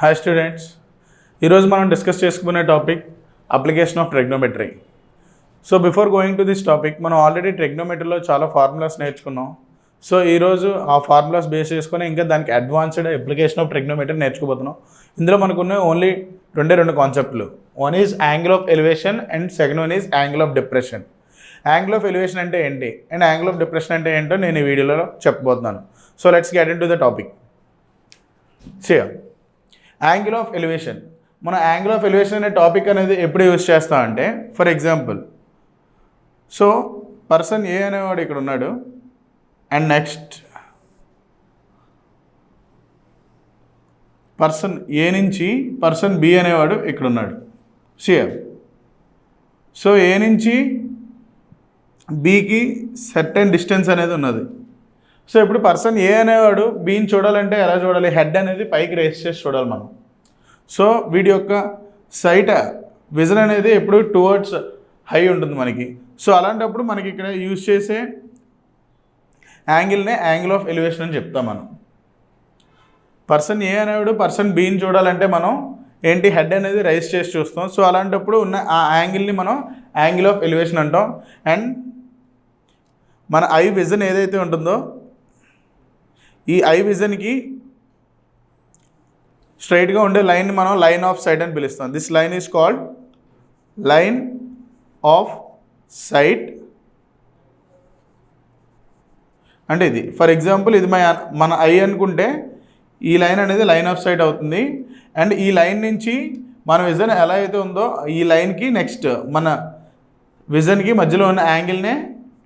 Hi students, ఈరోజు మనం discuss చేసుకునే topic application of trigonometry. So before going to this topic మనం already ట్రిగ్నోమెట్రీలో చాలా ఫార్ములాస్ నేర్చుకున్నాం. సో ఈరోజు ఆ ఫార్ములాస్ బేస్ చేసుకొని ఇంకా దానికి అడ్వాన్స్డ్ అప్లికేషన్ ఆఫ్ ట్రిగ్నోమెట్రీ నేర్చుకోబోతున్నాం. ఇందులో మనకున్న ఓన్లీ రెండు కాన్సెప్ట్లు. One is angle of elevation and second one is angle of depression. Angle of elevation అంటే ఏంటి అండ్ యాంగిల్ ఆఫ్ డిప్రెషన్ అంటే ఏంటో నేను ఈ వీడియోలో చెప్పబోతున్నాను. So let's get in to the topic. Angle of elevation. మన యాంగిల్ ఆఫ్ ఎలివేషన్ అనే టాపిక్ అనేది ఎప్పుడు యూజ్ చేస్తామంటే, ఫర్ ఎగ్జాంపుల్, సో పర్సన్ ఏ అనేవాడు ఇక్కడ ఉన్నాడు అండ్ నెక్స్ట్ పర్సన్ ఏ నుంచి పర్సన్ బి అనేవాడు ఇక్కడ ఉన్నాడు. సో ఏ నుంచి బికి సర్టెన్ డిస్టెన్స్ అనేది ఉన్నది. సో ఇప్పుడు పర్సన్ ఏ అనేవాడు బీని చూడాలంటే ఎలా చూడాలి? హెడ్ అనేది పైకి రేస్ చేసి చూడాలి మనం. సో వీడి యొక్క సైట్ విజన్ అనేది ఎప్పుడు టువర్డ్స్ హై ఉంటుంది మనకి. సో అలాంటప్పుడు మనకి ఇక్కడ యూజ్ చేసే యాంగిల్నే యాంగిల్ ఆఫ్ ఎలివేషన్ అని చెప్తాం మనం. పర్సన్ ఏ అనేవాడు పర్సన్ బీని చూడాలంటే మనం ఏంటి, హెడ్ అనేది రైస్ చేసి చూస్తాం. సో అలాంటప్పుడు ఉన్న ఆ యాంగిల్ని మనం యాంగిల్ ఆఫ్ ఎలివేషన్ అంటాం. అండ్ మన ఐ విజన్ ఏదైతే ఉంటుందో ఈ ఐ విజన్కి స్ట్రైట్గా ఉండే లైన్ని మనం లైన్ ఆఫ్ సైట్ అని పిలుస్తాం. This line is called line of sight. అంటే ఇది ఫర్ ఎగ్జాంపుల్ ఇది మన ఐ అనుకుంటే ఈ లైన్ అనేది లైన్ ఆఫ్ సైట్ అవుతుంది. అండ్ ఈ లైన్ నుంచి మన విజన్ ఎలా అయితే ఉందో ఈ లైన్కి నెక్స్ట్ మన విజన్కి మధ్యలో ఉన్న యాంగిల్నే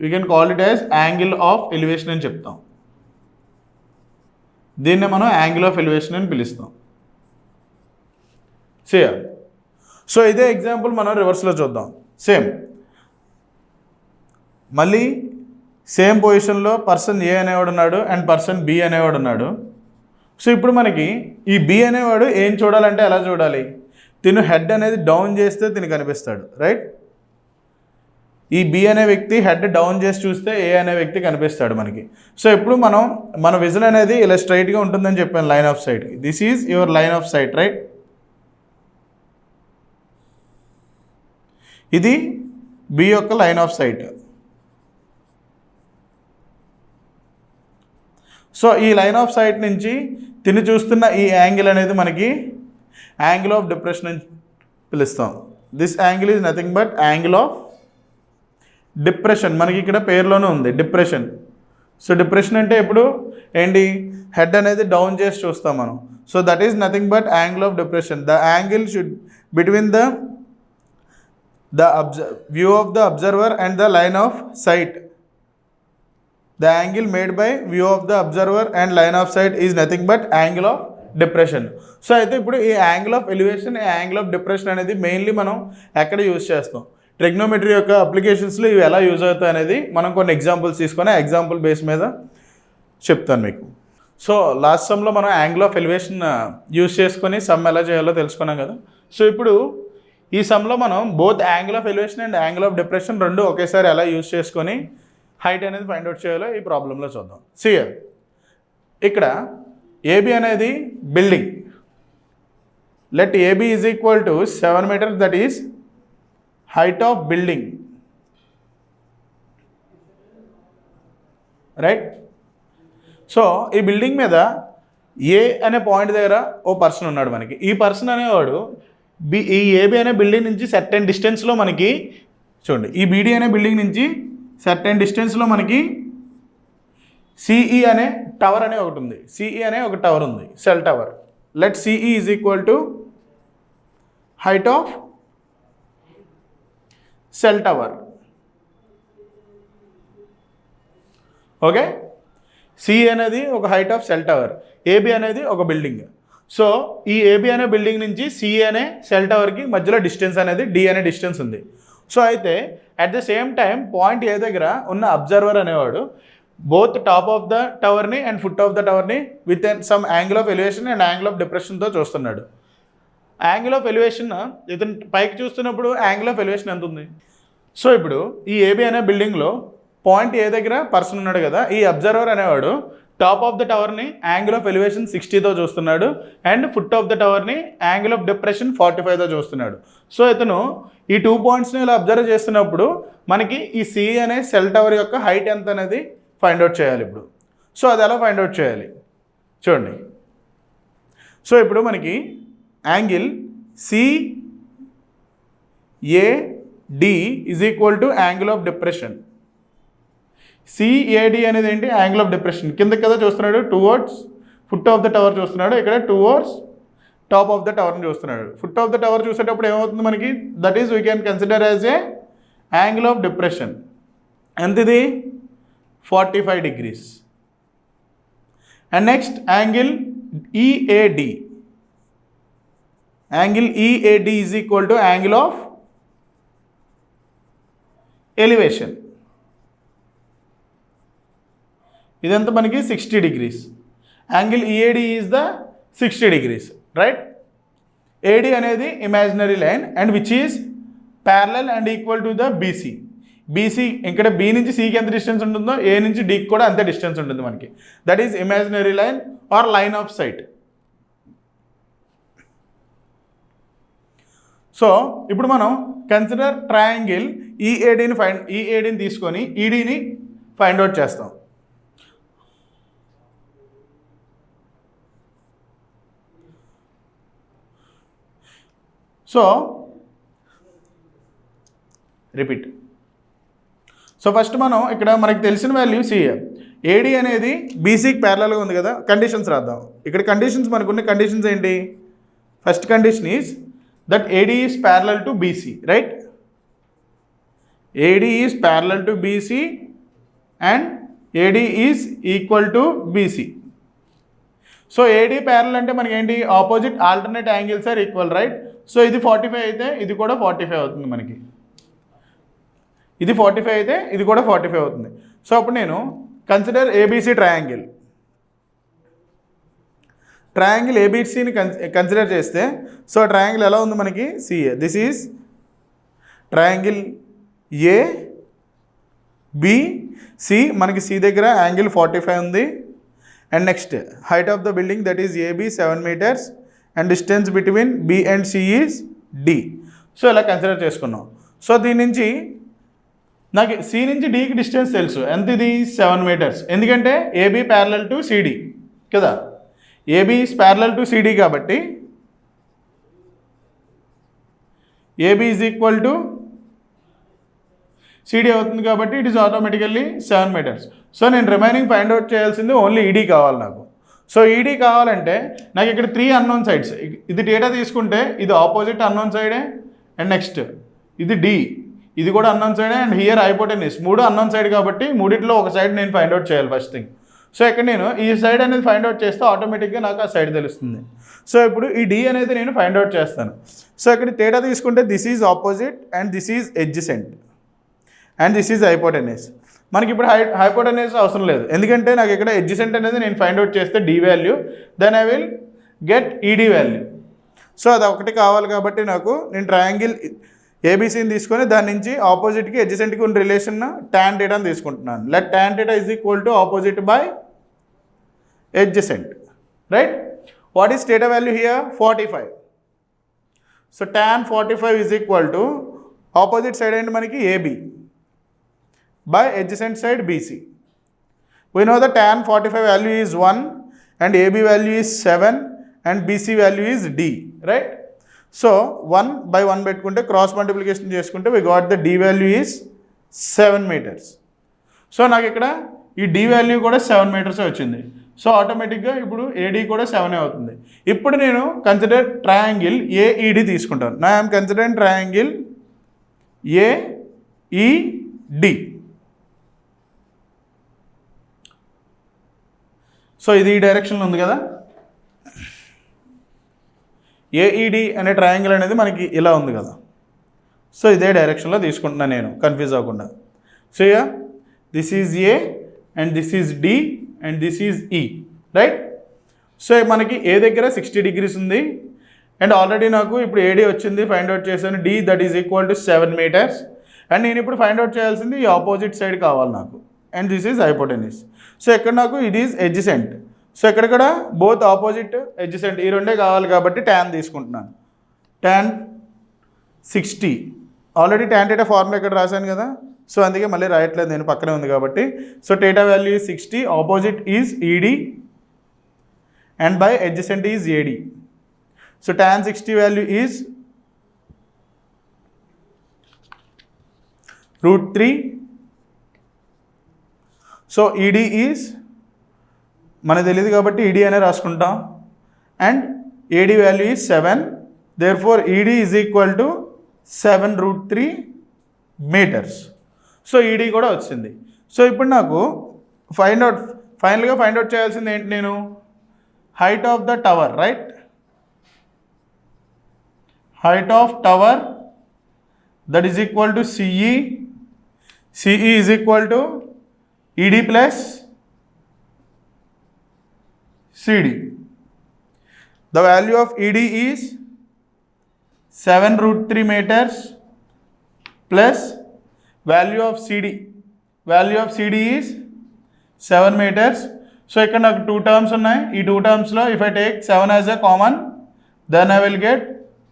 we can call it as angle of elevation అని చెప్తాం. దీన్నే మనం యాంగిల్ ఆఫ్ ఎలివేషన్ అని పిలుస్తాం. సో ఇదే ఎగ్జాంపుల్ మనం రివర్స్లో చూద్దాం. మళ్ళీ సేమ్ పొజిషన్లో పర్సన్ ఏ అనేవాడు ఉన్నాడు అండ్ పర్సన్ బి అనేవాడు ఉన్నాడు. సో ఇప్పుడు మనకి ఈ బి అనేవాడు ఏం చూడాలంటే ఎలా చూడాలి? తిను హెడ్ అనేది డౌన్ చేస్తే తిను కనిపిస్తాడు, రైట్? ఈ బి అనే వ్యక్తి హెడ్ డౌన్ చేసి చూస్తే ఏ అనే వ్యక్తి కనిపిస్తాడు మనకి. సో ఇప్పుడు మన విజన్ అనేది ఇలా స్ట్రైట్గా ఉంటుందని చెప్పాను line of sight. This is your line of sight, right? ఇది బి యొక్క లైన్ ఆఫ్ సైట్. సో ఈ లైన్ ఆఫ్ సైట్ నుంచి తిని చూస్తున్న ఈ యాంగిల్ అనేది మనకి యాంగిల్ ఆఫ్ డిప్రెషన్ అని పిలుస్తాం. This angle is nothing but angle of depression. మనకి ఇక్కడ పేరులోనే ఉంది డిప్రెషన్. సో డిప్రెషన్ అంటే ఇప్పుడు ఏంటి, హెడ్ అనేది డౌన్ చేసి చూస్తాం మనం. So that is nothing but angle of depression. The angle should between the view of the observer and the line of sight. The angle made by view of the observer and line of sight is nothing but angle of depression. So అయితే ఇప్పుడు ఈ angle of elevation, angle of depression అనేది mainly మనం ఎక్కడ use చేస్తాం? Trigonometry యొక్క అప్లికేషన్స్లో ఇవి ఎలా యూజ్ అవుతాయి అనేది మనం కొన్ని ఎగ్జాంపుల్స్ తీసుకొని ఎగ్జాంపుల్ బేస్ మీద చెప్తాను మీకు. సో లాస్ట్ సమ్లో మనం యాంగిల్ ఆఫ్ ఎలివేషన్ యూజ్ చేసుకొని సమ్ ఎలా చేయాలో తెలుసుకున్నాం కదా. సో ఇప్పుడు ఈ సమ్లో మనం both angle of elevation and angle of depression రెండు ఒకేసారి ఎలా యూజ్ చేసుకొని హైట్ అనేది ఫైండ్ అవుట్ చేయాలో ఈ ప్రాబ్లంలో చూద్దాం. ఇక్కడ ఏబి అనేది building. Let AB is equal to 7 meters, that is height of building, right? So ఈ బిల్డింగ్ మీద ఏ అనే పాయింట్ దగ్గర ఓ పర్సన్ ఉన్నాడు మనకి. ఈ పర్సన్ అనేవాడు ఈ ఏబి అనే బిల్డింగ్ నుంచి సర్టెన్ డిస్టెన్స్లో మనకి చూడండి, ఈ బీడీ అనే బిల్డింగ్ నుంచి సర్టెన్ డిస్టెన్స్లో మనకి సిఈ అనే టవర్ అనే ఒకటి ఉంది. సిఈ అనే ఒక టవర్ ఉంది, cell tower. Let CE is equal to height of cell tower. Okay, C అనేది ఒక height of cell tower, AB అనేది ఒక బిల్డింగ్. సో ఈ ఏబి అనే బిల్డింగ్ నుంచి సి అనే సెల్ టవర్కి మధ్యలో డిస్టెన్స్ అనేది డి అనే డిస్టెన్స్ ఉంది. సో అయితే at the same time point A దగ్గర ఉన్న అబ్జర్వర్ అనేవాడు బోత్ టాప్ ఆఫ్ ద టవర్ని అండ్ ఫుట్ ఆఫ్ ద టవర్ని with some angle of elevation and angle of డిప్రెషన్తో చూస్తున్నాడు. యాంగిల్ ఆఫ్ ఎలివేషన్ ఇతను పైకి చూస్తున్నప్పుడు యాంగిల్ ఆఫ్ ఎలివేషన్ ఎంత ఉంది? సో ఇప్పుడు ఈ ఏబి అనే బిల్డింగ్లో పాయింట్ ఏ దగ్గర పర్సన్ ఉన్నాడు కదా, ఈ అబ్జర్వర్ అనేవాడు టాప్ ఆఫ్ ద టవర్ని యాంగిల్ ఆఫ్ ఎలివేషన్ 60తో చూస్తున్నాడు అండ్ ఫుట్ ఆఫ్ ద టవర్ని యాంగిల్ ఆఫ్ డిప్రెషన్ 45తో చూస్తున్నాడు. సో ఇతను ఈ 2 పాయింట్స్ని ఇలా అబ్జర్వ్ చేస్తున్నప్పుడు మనకి ఈ సి అనే సెల్ టవర్ యొక్క హైట్ ఎంత అనేది ఫైండ్ అవుట్ చేయాలి ఇప్పుడు. సో అది ఎలా ఫైండ్ అవుట్ చేయాలి చూడండి. సో ఇప్పుడు మనకి angle CAD is equal to angle of depression. CAD అనేది ఏంటి? Angle of depression. కిందకి కదా చూస్తున్నాడు, towards foot of the tower చూస్తున్నాడు, ఇక్కడ టువర్డ్స్ టాప్ ఆఫ్ ద టవర్ని చూస్తున్నాడు. ఫుట్ ఆఫ్ ద టవర్ చూసేటప్పుడు ఏమవుతుంది మనకి? That is we can consider as a angle of depression. ఎంత ఇది? 45 degrees. And next angle EAD. Angle EAD is equal to angle of elevation. ఇదంతా మనకి 60 degrees. Angle EAD is the 60 degrees, right? AD అనేది imaginary line and which is parallel and equal to the BC. ఇక్కడ B నుంచి Cకి ఎంత distance ఉంటుందో A నుంచి Dకి కూడా అంతే డిస్టెన్స్ ఉంటుంది మనకి. That is imaginary line or line of sight. So ఇప్పుడు మనం కన్సిడర్ ట్రయాంగిల్ EADని తీసుకొని EDని ఫైండ్ అవుట్ చేస్తాం. So repeat. సో ఫస్ట్ మనం ఇక్కడ మనకి తెలిసిన వాల్యూ CA. AD అనేది BCకి ప్యారలల్గా ఉంది కదా. కండిషన్స్ రాద్దాం. ఇక్కడ కండిషన్స్ మనకున్న కండిషన్స్ ఏంటి? First condition is that AD is parallel to BC, right? AD is parallel to BC and AD is equal to BC. So AD parallel అంటే మనకి ఏంటి? Opposite alternate angles are equal, right? So ఇది 45 అయితే ఇది కూడా 45 అవుతుంది మనకి. ఇది 45 అయితే ఇది కూడా 45 అవుతుంది. సో అప్పుడు నేను కన్సిడర్ ABC ట్రయాంగిల్. ABCని కన్సిడర్ చేస్తే సో ట్రయాంగిల్ ఎలా ఉంది మనకి? CA. This is triangle ABC. మనకి C దగ్గర యాంగిల్ 45 ఉంది. And next height of the building that is AB 7 meters and distance between B and C is D. So ఇలా consider చేసుకున్నాం. So దీని నుంచి నాకు C నుంచి Dకి డిస్టెన్స్ తెలుసు. ఎంత ఇది? 7 meters. ఎందుకంటే AB ప్యారలల్ టు CD కదా. AB is parallel to CD కాబట్టి AB is equal to CD అవుతుంది కాబట్టి it is automatically 7 meters. So నేను రిమైనింగ్ ఫైండ్ అవుట్ చేయాల్సింది ఓన్లీ ED కావాలి నాకు. సో ED కావాలంటే నాకు ఇక్కడ 3 అన్నోన్ సైడ్స్. ఇది డేటా తీసుకుంటే ఇది ఆపోజిట్ అన్నోన్ సైడే అండ్ నెక్స్ట్ ఇది D, ఇది కూడా అన్నోన్ సైడే and here hypotenuse. 3 unknown side కాబట్టి మూడిట్లో ఒక సైడ్ నేను ఫైండ్ అవుట్ చేయాలి ఫస్ట్ థింగ్. సో ఇక్కడ నేను ఈ సైడ్ అనేది ఫైండ్ అవుట్ చేస్తే ఆటోమేటిక్గా నాకు ఆ సైడ్ తెలుస్తుంది. సో ఇప్పుడు ఈ D అనేది నేను ఫైండ్ అవుట్ చేస్తాను. సో ఇక్కడ డేటా తీసుకుంటే this is opposite and this is adjacent and this is hypotenuse. మనకి ఇప్పుడు హైపోటెన్యూస్ అవసరం లేదు ఎందుకంటే నాకు ఇక్కడ ఎడ్జసెంట్ అనేది నేను ఫైండ్ అవుట్ చేస్తే D value, then I will get ED value. So అది ఒకటి కావాలి కాబట్టి నాకు నేను ట్రయాంగిల్ ABCని తీసుకొని దాని నుంచి ఆపోజిట్కి ఎడ్జసెంట్కి ఉన్న రిలేషన్ tan θ అని తీసుకుంటున్నాను. Let tan θ is equal to opposite by adjacent, right? What is θ value here? 45. So tan 45 is equal to opposite side ఏంటి మనకి? AB by adjacent side BC. We know the tan 45 value is 1 and AB value is 7 and BC value is D, right? So 1 by 1 పెట్టుకుంటే cross multiplication చేసుకుంటే we got the D value is 7 meters. So నాకు ఇక్కడ ఈ D value కూడా 7 meters వచ్చింది. So ఆటోమేటిక్గా ఇప్పుడు AD కూడా 7 అవుతుంది. ఇప్పుడు నేను కన్సిడర్ ట్రయాంగిల్ AED తీసుకుంటాను. నా I'm considering triangle AED. So ఇది ఈ డైరెక్షన్లో ఉంది కదా. AED అనే ట్రయాంగిల్ అనేది మనకి ఇలా ఉంది కదా. సో ఇదే డైరెక్షన్లో తీసుకుంటున్నాను నేను కన్ఫ్యూజ్ అవ్వకుండా. So this is A and this is D and this is E, right? So మనకి A దగ్గర 60 degrees ఉంది అండ్ ఆల్రెడీ నాకు ఇప్పుడు AD వచ్చింది, ఫైండ్ అవుట్ చేశాను. D that is equal to 7 meters. And నేను ఇప్పుడు ఫైండ్ అవుట్ చేయాల్సింది ఈ ఆపోజిట్ సైడ్ కావాలి నాకు. And this is hypotenuse. So ఇక్కడ నాకు ఇట్ ఈజ్ ఎడ్జసెంట్. సో ఇక్కడ బోత్ ఆపోజిట్ ఎడ్జసెంట్ ఈ రెండే కావాలి కాబట్టి tan తీసుకుంటున్నాను. tan 60 ఆల్రెడీ tan θ ఫార్ములా ఇక్కడ రాశాను కదా, సో అందుకే మళ్ళీ రాయట్లేదు నేను, పక్కనే ఉంది కాబట్టి. So θ value is 60, opposite is ED and by adjacent is AD. So tan 60 value is √3. So ED is మనకు తెలియదు కాబట్టి ED అనే రాసుకుంటాం, and AD value is 7. Therefore ED is equal to 7√3 meters. So ED కూడా వచ్చింది. So ఇప్పుడు నాకు ఫైనల్గా ఫైండ్ అవుట్ చేయాల్సింది ఏంటి, నేను height of the tower, right? Height of tower, that is equal to CE. CE is equal to ED plus CD. The value of ED is 7√3 meters plus value of CD. Value of CD is 7 meters. So ఇక్కడ నాకు 2 terms ఉన్నాయి. ఈ 2 టర్మ్స్లో if I take 7 as a common, then I will get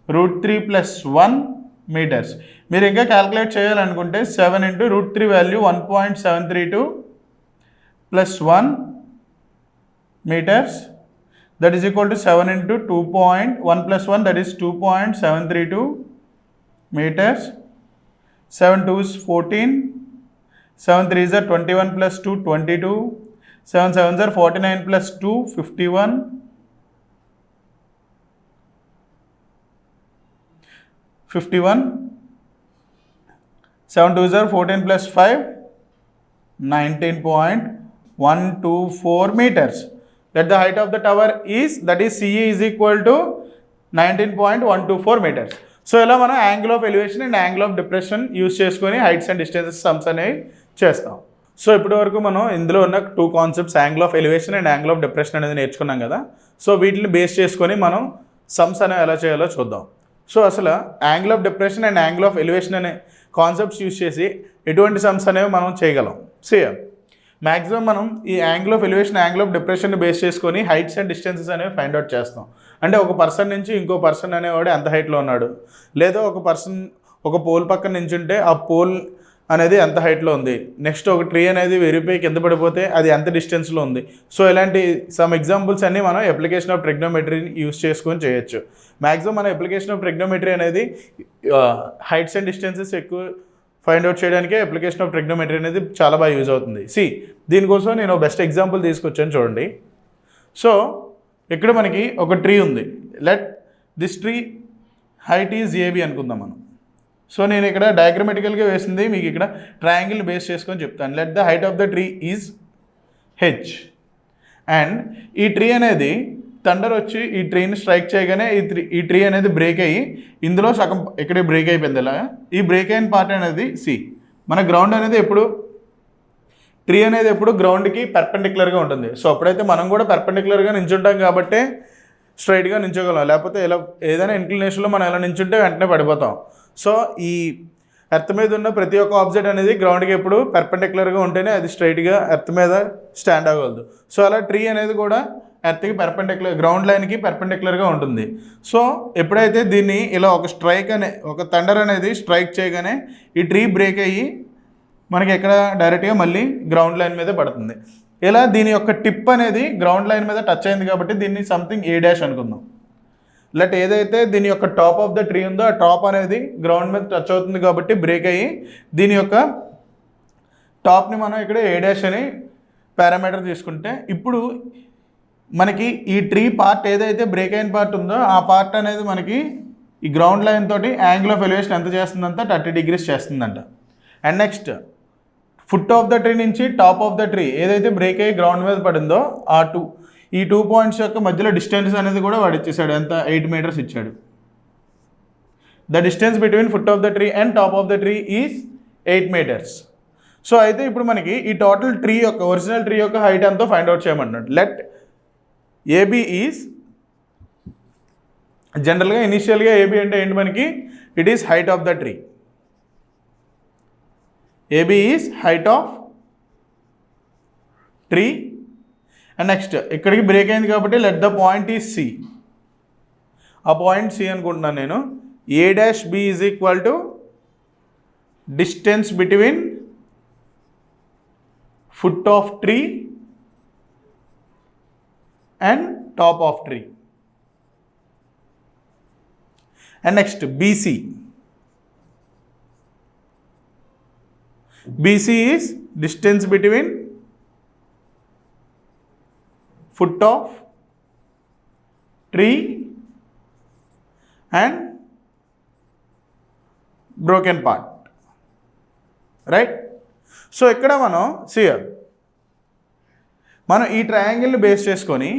√3 + 1 meters. మీరు ఇంకా calculate చేయాలనుకుంటే 7 × √3 value 1.732 + 1 meters, that is equal to 7 × 2.1 + 1, that is 2.732 meters. 7 2s 14, 7 3s are 21 + 2 22, 7 7s are 49 + 2 51, 7 2s are 14 + 5 19.124 meters. Let the height of the tower is, that is CE is equal to 19.124 meters. So ఇలా మనం angle of elevation and angle of depression use చేసుకొని heights and distances sums అనేవి చేస్తాం. So ఇప్పటి వరకు మనం ఇందులో ఉన్న 2 concepts, angle of elevation and angle of depression అనేది నేర్చుకున్నాం కదా. సో వీటిని బేస్ చేసుకొని మనం సమ్స్ అనేవి ఎలా చేయాలో చూద్దాం. సో అసలు angle of depression and angle of elevation అనే కాన్సెప్ట్స్ యూస్ చేసి ఎటువంటి సమ్స్ అనేవి మనం చేయగలం. సేమ్ మ్యాక్సిమం మనం ఈ angle of elevation, angle of డిప్రెషన్ని బేస్ చేసుకొని హైట్స్ అండ్ డిస్టెన్సెస్ అనేవి ఫైండ్ అవుట్ చేస్తాం. అంటే ఒక పర్సన్ నుంచి ఇంకో పర్సన్ అనేవాడు ఎంత హైట్లో ఉన్నాడు, లేదా ఒక పర్సన్ ఒక పోల్ పక్కన నించుంటే ఆ పోల్ అనేది ఎంత హైట్లో ఉంది, నెక్స్ట్ ఒక ట్రీ అనేది వెరిపోయి కింద పడిపోతే అది ఎంత డిస్టెన్స్లో ఉంది. సో ఇలాంటి సమ్ ఎగ్జాంపుల్స్ అన్నీ మనం అప్లికేషన్ ఆఫ్ ట్రిగ్నోమెట్రీని యూస్ చేసుకొని చేయొచ్చు. మ్యాక్సిమం మన అప్లికేషన్ ఆఫ్ ట్రిగ్నోమెట్రీ అనేది హైట్స్ అండ్ డిస్టెన్సెస్ ఎక్కువ ఫైండ్ అవుట్ చేయడానికి అప్లికేషన్ ఆఫ్ ట్రిగ్నోమెట్రీ అనేది చాలా బాగా యూజ్ అవుతుంది. దీనికోసం నేను బెస్ట్ ఎగ్జాంపుల్ తీసుకొచ్చాను చూడండి. సో ఇక్కడ మనకి ఒక ట్రీ ఉంది. Let this tree height is AB అనుకుందాం మనం. సో నేను ఇక్కడ డయాగ్రమెటికల్గా వేసింది మీకు ఇక్కడ ట్రయాంగిల్ బేస్ చేసుకొని చెప్తాను. Let the height of the tree is H. And ఈ ట్రీ అనేది థండర్ వచ్చి ఈ ట్రీని స్ట్రైక్ చేయగానే ఈ ట్రీ అనేది బ్రేక్ అయ్యి ఇందులో సగం ఇక్కడే బ్రేక్ అయిపోయింది. ఇలా ఈ బ్రేక్ అయిన పార్ట్ అనేది మన గ్రౌండ్ అనేది ఎప్పుడు ట్రీ అనేది ఎప్పుడు గ్రౌండ్కి పెర్పెండిక్యులర్గా ఉంటుంది. సో అప్పుడైతే మనం కూడా పెర్పెండిక్యులర్గా నించుంటాం కాబట్టి స్ట్రైట్గా నించోగలం, లేకపోతే ఇలా ఏదైనా ఇంక్లినేషన్లో మనం ఇలా నించుంటే వెంటనే పడిపోతాం. సో ఈ ఎర్త్ మీద ఉన్న ప్రతి ఒక్క ఆబ్జెక్ట్ అనేది గ్రౌండ్కి ఎప్పుడు పెర్పెండిక్యులర్గా ఉంటేనే అది స్ట్రైట్గా ఎర్త్ మీద స్టాండ్ అవ్వగలదు. సో అలా ట్రీ అనేది కూడా ఎర్త్కి పెర్పెండిక్యులర్, గ్రౌండ్ లైన్కి పెర్పెండిక్యులర్గా ఉంటుంది. సో ఎప్పుడైతే దీన్ని ఇలా ఒక థండర్ అనేది స్ట్రైక్ చేయగానే ఈ ట్రీ బ్రేక్ అయ్యి మనకి ఎక్కడ డైరెక్ట్గా మళ్ళీ గ్రౌండ్ లైన్ మీద పడుతుంది. ఇలా దీని యొక్క టిప్ అనేది గ్రౌండ్ లైన్ మీద టచ్ అయింది కాబట్టి దీన్ని సంథింగ్ A' అనుకుందాం. లెట్ ఏదైతే దీని యొక్క టాప్ ఆఫ్ ద ట్రీ ఉందో ఆ టాప్ అనేది గ్రౌండ్ మీద టచ్ అవుతుంది కాబట్టి బ్రేక్ అయ్యి దీని యొక్క టాప్ని మనం ఇక్కడ A' అని పారామీటర్ తీసుకుంటే ఇప్పుడు మనకి ఈ ట్రీ పార్ట్ ఏదైతే బ్రేక్ అయిన పార్ట్ ఉందో ఆ పార్ట్ అనేది మనకి ఈ గ్రౌండ్ లైన్ తోటి యాంగిల్ ఆఫ్ ఎలివేషన్ ఎంత చేస్తుందంట, 30 degrees చేస్తుందంట. And next foot of the tree నుంచి టాప్ ఆఫ్ ద ట్రీ ఏదైతే బ్రేక్ అయ్యి గ్రౌండ్ మీద పడిందో ఈ 2 పాయింట్స్ యొక్క మధ్యలో డిస్టెన్స్ అనేది కూడా వాడు ఇచ్చేసాడు. ఎంత? 8 meters ఇచ్చాడు. The distance between foot of the tree and top of the tree is 8 meters. So అయితే ఇప్పుడు మనకి ఈ టోటల్ ట్రీ యొక్క ఒరిజినల్ ట్రీ యొక్క హైట్ ఎంతో ఫైండ్ అవుట్ చేయమంటున్నాడు. లెట్ AB ఈజ్ జనరల్గా ఇనిషియల్గా AB అంటే ఏంటి మనకి, it is height of the tree. AB is height of tree. And next ఇక్కడికి బ్రేక్ అయింది కాబట్టి let the point is C. ఆ పాయింట్ సి అనుకుంటున్నాను నేను. A dash B is equal to distance between foot of tree and top of tree. And next BC. BC is distance between foot of tree and broken part, right? So ఇక్కడ మనం మనం ఈ ట్రయాంగిల్ని base చేసుకొని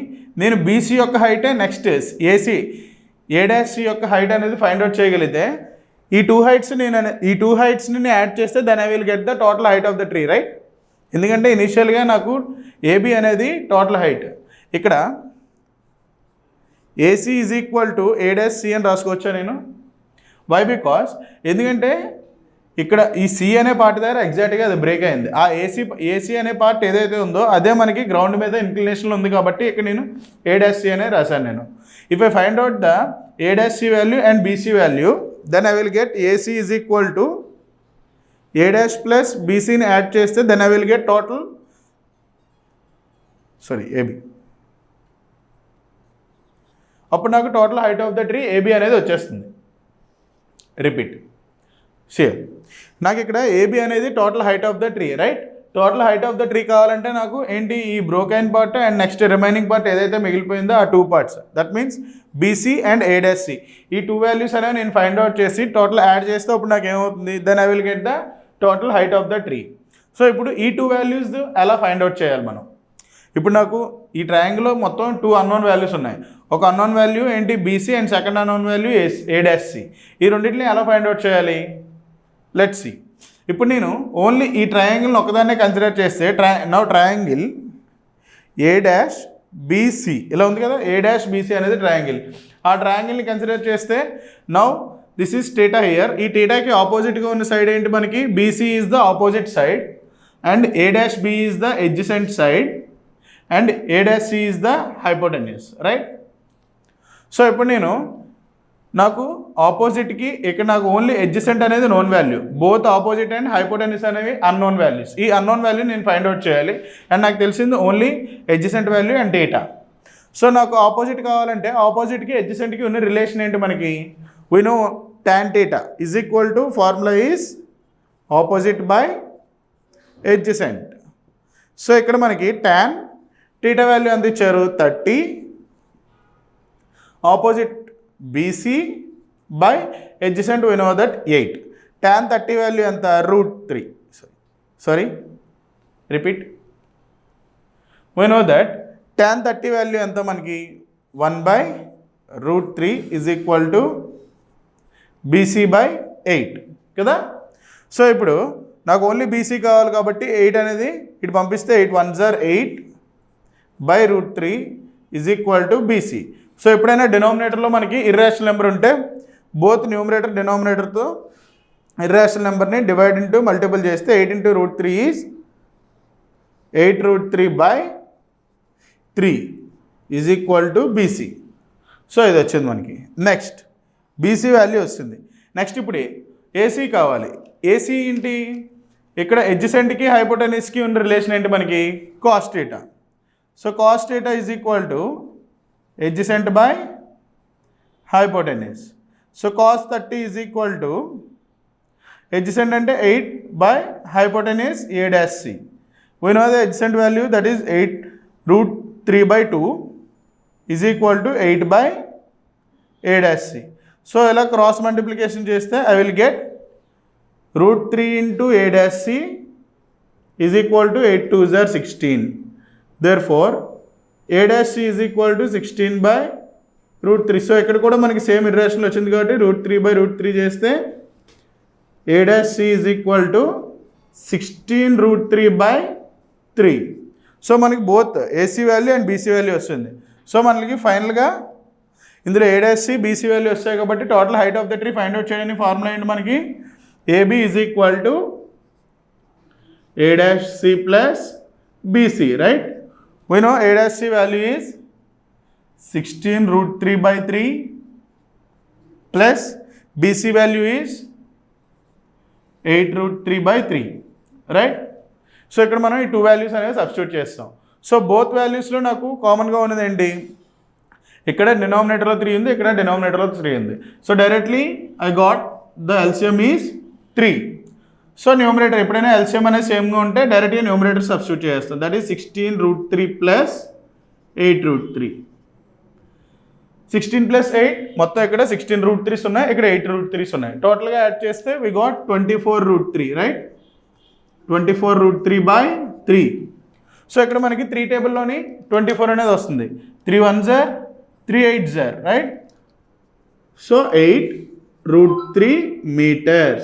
నేను BC యొక్క height next AC A dash C యొక్క height అనేది find out చేయగలిగితే ఈ టూ హైట్స్ని నేను యాడ్ చేస్తే then I will get the total height of the tree, right? ఎందుకంటే ఇనిషియల్గా నాకు ఏబి అనేది టోటల్ హైట్. ఇక్కడ AC is equal to A dash C అని రాసుకోవచ్చా నేను? వై? బికాస్ ఎందుకంటే ఇక్కడ ఈ సి అనే పార్ట్ దగ్గర ఎగ్జాక్ట్గా అది బ్రేక్ అయింది. ఆ ఏసీ అనే పార్ట్ ఏదైతే ఉందో అదే మనకి గ్రౌండ్ మీద ఇంక్లినేషన్లో ఉంది కాబట్టి ఇక్కడ నేను ఏ డాష్ సి అనే రాశాను నేను. If I find out the A dash C value and BC value, then I will get AC is equal to A dash plus BC ని యాడ్ చేస్తే then I will get total AB. అప్పుడు నాకు total height of the tree AB అనేది వచ్చేస్తుంది. Repeat. Same నాకు ఇక్కడ AB అనేది total height of the tree, right? Total height of the tree కావాలంటే నాకు ఏంటి, ఈ broken part and next remaining part ఏదైతే మిగిలిపోయిందో ఆ two parts, that means BC and A dash C. ఈ టూ వాల్యూస్ అనేవి నేను ఫైండ్ అవుట్ చేసి టోటల్ యాడ్ చేస్తే అప్పుడు నాకు ఏమవుతుంది, then I will get the total height of the tree. So ఇప్పుడు ఈ టూ వాల్యూస్ ఎలా ఫైండ్ అవుట్ చేయాలి మనం? ఇప్పుడు నాకు ఈ ట్రయాంగిల్లో మొత్తం 2 అన్నోన్ వాల్యూస్ ఉన్నాయి. ఒక అన్నోన్ వాల్యూ ఏంటి, BC, and second unknown value A dash C. ఈ రెండింటిని ఎలా ఫైండ్ అవుట్ చేయాలి? Let's see. ఇప్పుడు నేను ఓన్లీ ఈ ట్రయాంగిల్ని ఒకదాన్నే కన్సిడర్ చేస్తే now triangle A dash BC ఇలా ఉంది కదా, ఏ డాష్ బీసీ అనేది ట్రయాంగిల్. ఆ ట్రయాంగిల్ని కన్సిడర్ చేస్తే now this is theta here. ఈ టీటాకి ఆపోజిట్గా ఉన్న సైడ్ ఏంటి మనకి, BC is the opposite side and A dash B is the adjacent side and A dash C is the hypotenuse, right? So ఇప్పుడు నేను నాకు ఆపోజిట్కి ఇక్కడ నాకు ఓన్లీ ఎడ్జసెంట్ అనేది known value, both opposite and hypotenuse అనేవి అన్నోన్ వాల్యూస్. ఈ unknown value నేను ఫైండ్ అవుట్ చేయాలి అండ్ నాకు తెలిసింది only adjacent value and data. So నాకు ఆపోజిట్ కావాలంటే ఆపోజిట్కి ఎడ్జసెంట్కి ఉన్న రిలేషన్ ఏంటి మనకి, we know tan theta is equal to formula is opposite by adjacent. So ఇక్కడ మనకి tan theta వాల్యూ ఎంత ఇచ్చారు, 30, opposite BC by adjacent we know that 8. tan 30 value ఎంత, √3. Sorry, repeat. We know that tan 30 value ఎంత మనకి 1/√3 is equal to BC by 8 కదా. So ఇప్పుడు నాకు ఓన్లీ BC కావాలి కాబట్టి 8 అనేది ఇటు పంపిస్తే 8 1s are 8/√3 is equal to BC. So ఎప్పుడైనా డినామినేటర్లో మనకి ఇర్రేషనల్ నెంబర్ ఉంటే బోత్ న్యూమరేటర్ డినామినేటర్తో ఇర్రేషనల్ నెంబర్ని డివైడ్ ఇంటూ మల్టిపుల్ చేస్తే 8 into √3 is 8√3/3 is equal to BC. So ఇది వచ్చింది మనకి. నెక్స్ట్ BC వాల్యూ వస్తుంది. నెక్స్ట్ ఇప్పుడు AC కావాలి. AC ఏంటి, ఇక్కడ ఎడ్జసెంట్కి హైపోటెన్యూస్కి ఉన్న రిలేషన్ ఏంటి మనకి, cos theta. So cos theta is equal to adjacent by hypotenuse. So cos 30 is equal to adjacent అంటే 8 by hypotenuse A dash C. We know the adjacent value, that is 8√3/2 is equal to 8 by A dash C. So ఇలా cross multiplication చేస్తే I will get √3 into A dash C is equal to 8 2s are 16. Therefore A dash C is equal to 16/√3. So ఇక్కడ కూడా మనకి same irrational వచ్చింది కాబట్టి √3/√3 చేస్తే A dash C is equal to 16√3/3. So మనకి both AC value and BC value వస్తుంది. So మనకి ఫైనల్గా ఇందులో A dash C BC value వస్తాయి కాబట్టి total height of the tree find out చేయడానికి ఫార్ములా ఏంటి మనకి, AB is equal to A dash C plus BC, right? We know A dash C value is 16 root 3 by 3 plus BC value is 8 root 3 by 3, right? So ఇక్కడ మనం ఈ 2 values అనేవి substitute చేస్తాం. So both వాల్యూస్లో నాకు కామన్గా ఉన్నది ఏంటి, ఇక్కడ డినామినేటర్లో 3 ఉంది, ఇక్కడ డినామినేటర్లో 3 ఉంది. So directly I got the LCM is 3. So numerator ఎప్పుడైనా ఎల్సిఎం అనేది సేమ్గా ఉంటే డైరెక్ట్గా న్యూమరేటర్ సబ్స్టిట్యూట్ చేస్తాం. That is 16 root 3 plus 8 root 3. 16 plus 8 మొత్తం ఇక్కడ 16 root 3s ఉన్నాయి, ఇక్కడ 8 root 3s ఉన్నాయి. టోటల్గా యాడ్ చేస్తే we got 24 root 3, right? 24 root 3 by 3. So ఇక్కడ మనకి 3 టేబుల్లోని 24 అనేది వస్తుంది. 3 1s are 3 8s are, right? So 8 root 3 meters.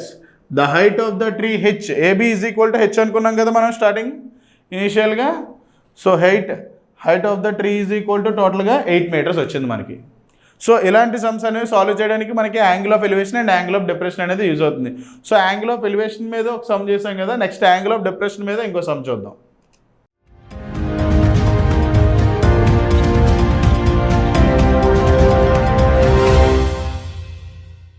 The height of the tree H, AB is equal to H అనుకున్నాం కదా మనం స్టార్టింగ్ ఇనీషియల్గా. So height of the tree is equal to టోటల్గా 8 meters వచ్చింది మనకి. సో ఇలాంటి సమ్స్ అనేవి solve చేయడానికి మనకి angle of elevation and angle of depression అనేది యూజ్ అవుతుంది. సో యాంగిల్ ఆఫ్ ఎలివేషన్ మీద ఒక సమ్ చేసాం కదా, నెక్స్ట్ యాంగిల్ ఆఫ్ డిప్రెషన్ మీద ఇంకో సమ్ చూద్దాం.